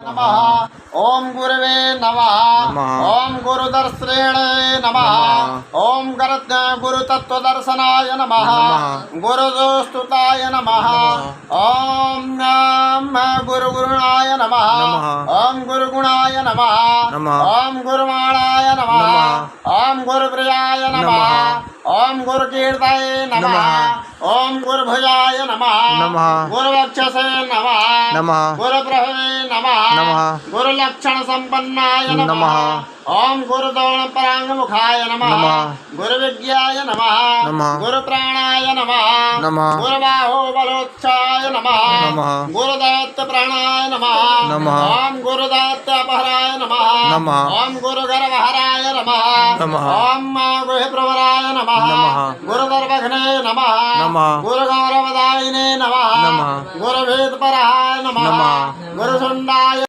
नमः। ओम गुरवे नमः। ओम गुरुदर्शने नमः। ओम गुरुतत्वदर्शनाय नमः। गुरुदोस्तुताय नमः। ओम गुरुगुणाय नमः। ओम गुरुगुणाय नमः। ओम गुरुमाणाय नमः। ओम गुरुप्रियाय नमः। ओम गुरुकीर्ताय नमः। ओम गुरुभुजाय नमः। गुरुवक्षसे नमः। गुरुप्रभवे नमः। गुरुलक्षण संपन्नाय नमः। ओम गुरुद्रोण परांगमुखाय नमः। गुरुविज्ञाय नमः। गुरुप्राणाय नमः। गुरुबाहो बलोत्साय नमः। गुरुदैत्य प्राणाय नमः। ओम गुरुदैत्य अपहराय नमः। ओम गुरुगर्भहराय नमः। ओम गुरुप्रवराय नमः। गुरुदर्भघ्ने नमः। गुरुगौरवदायिने नमः। गुरुभेदपराय नमः। गुरुशुण्डाय